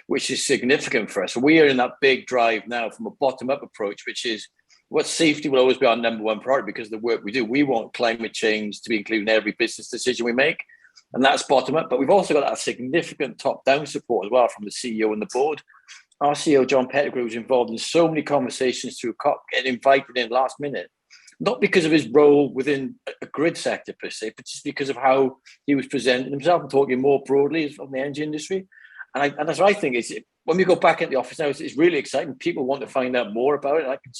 which is significant for us. So we are in that big drive now from a bottom-up approach, which is what safety will always be our number one priority because of the work we do. We want climate change to be included in every business decision we make. And that's bottom up, but we've also got that significant top-down support as well from the CEO and the board. Our CEO, John Pettigrew, was involved in so many conversations through COP, getting invited in last minute, not because of his role within a grid sector per se, but just because of how he was presenting himself and talking more broadly from the energy industry. And that's what I think is when we go back at the office now, it's really exciting. People want to find out more about it. I can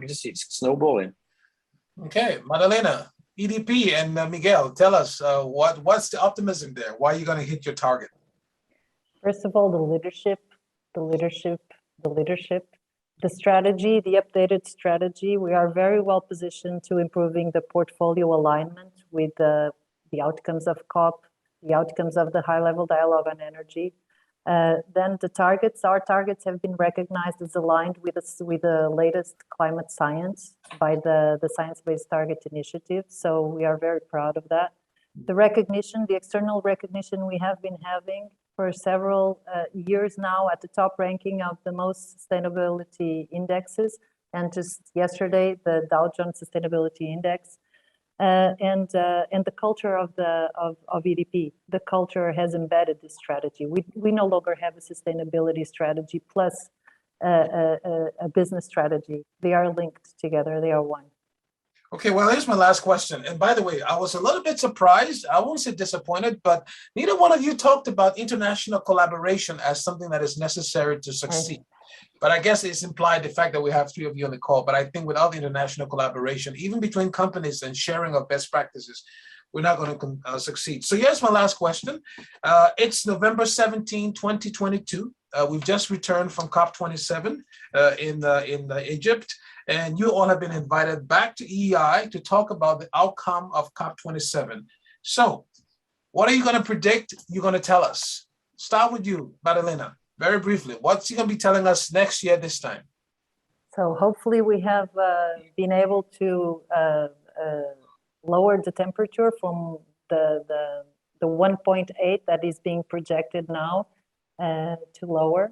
just see it's snowballing. Okay, Madalena, EDP and Miguel, tell us what's the optimism there? Why are you going to hit your target? First of all, the leadership, the strategy, the updated strategy. We are very well positioned to improving the portfolio alignment with the outcomes of COP, the outcomes of the high-level dialogue on energy. Then the targets, our targets have been recognized as aligned with the latest climate science by the Science Based Target Initiative. So we are very proud of that. The recognition, the external recognition we have been having for several years now at the top ranking of the most sustainability indexes. And just yesterday, the Dow Jones Sustainability Index. And the culture of EDP, the culture has embedded this strategy. We no longer have a sustainability strategy plus a business strategy. They are linked together. They are one. Okay, well, here's my last question. And by the way, I was a little bit surprised. I won't say disappointed, but neither one of you talked about international collaboration as something that is necessary to succeed. But I guess it's implied the fact that we have three of you on the call. But I think without international collaboration, even between companies and sharing of best practices, we're not going to succeed. So here's my last question. It's November 17, 2022. We've just returned from COP27 in Egypt. And you all have been invited back to EEI to talk about the outcome of COP27. So what are you going to predict? You're going to tell us. Start with you, Madalena. Very briefly, what's he going to be telling us next year this time? So hopefully we have been able to lower the temperature from the 1.8 that is being projected now to lower.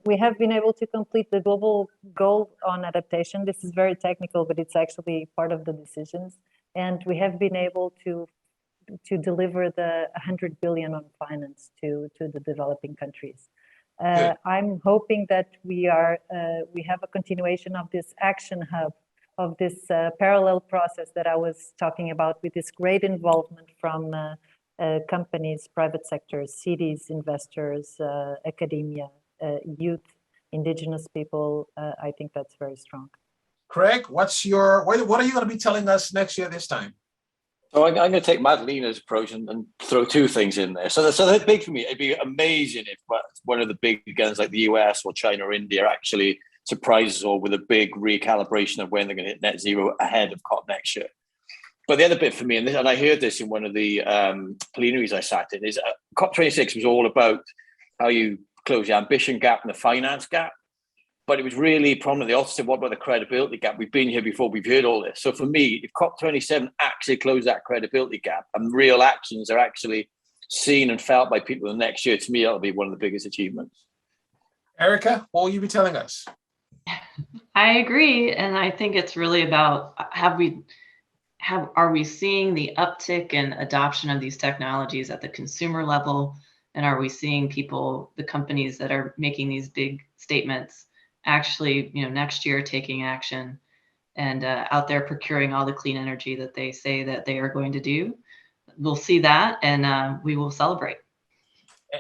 We have been able to complete the global goal on adaptation. This is very technical, but it's actually part of the decisions. And we have been able to deliver the 100 billion on finance to the developing countries. I'm hoping that we have a continuation of this action hub, of this parallel process that I was talking about, with this great involvement from companies, private sectors, cities, investors, academia, youth, indigenous people. I think that's very strong. Craig, what are you going to be telling us next year this time? So I'm going to take Madalena's approach and throw two things in there. So that's big for me. It'd be amazing if one of the big guns like the US or China or India actually surprises us all with a big recalibration of when they're going to hit net zero ahead of COP next year. But the other bit for me, and I heard this in one of the plenaries I sat in, is COP26 was all about how you close the ambition gap and the finance gap. But it was really prominently also, what about the credibility gap? We've been here before, we've heard all this. So for me, if COP27 actually closed that credibility gap and real actions are actually seen and felt by people in the next year, to me, that'll be one of the biggest achievements. Erica, what will you be telling us? I agree. And I think it's really about, are we seeing the uptick in adoption of these technologies at the consumer level? And are we seeing people, the companies that are making these big statements, actually, next year taking action and out there procuring all the clean energy that they say that they are going to do? We'll see that, and we will celebrate.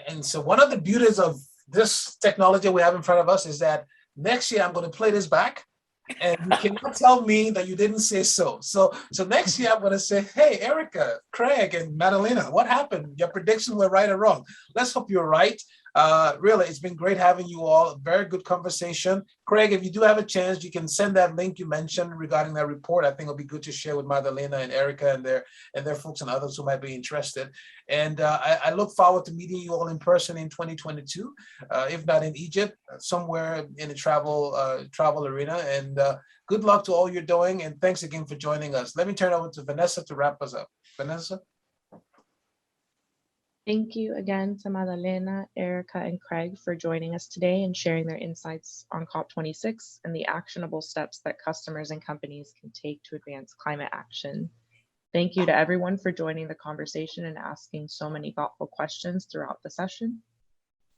And so one of the beauties of this technology we have in front of us is that next year I'm going to play this back, and you cannot tell me that you didn't say so. So next year I'm going to say, hey, Erica, Craig, and Madalena, what happened? Your predictions were right or wrong. Let's hope you're right. Really, it's been great having you all. Very good conversation. Craig, if you do have a chance, you can send that link you mentioned regarding that report. I think it'll be good to share with Madalena and Erica and their folks and others who might be interested. And I look forward to meeting you all in person in 2022, if not in Egypt, somewhere in the travel arena. And good luck to all you're doing. And thanks again for joining us. Let me turn over to Vanessa to wrap us up. Vanessa? Thank you again to Madalena, Erica, and Craig for joining us today and sharing their insights on COP26 and the actionable steps that customers and companies can take to advance climate action. Thank you to everyone for joining the conversation and asking so many thoughtful questions throughout the session.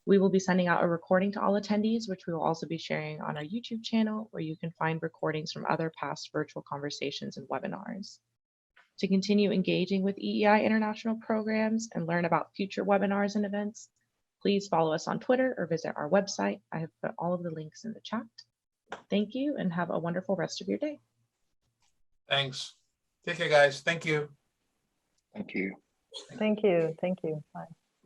We will be sending out a recording to all attendees, which we will also be sharing on our YouTube channel, where you can find recordings from other past virtual conversations and webinars. To continue engaging with EEI international programs and learn about future webinars and events, please follow us on Twitter or visit our website. I have put all of the links in the chat. Thank you and have a wonderful rest of your day. Thanks. Take care, guys. Thank you. Thank you. Thank you. Thank you. Bye.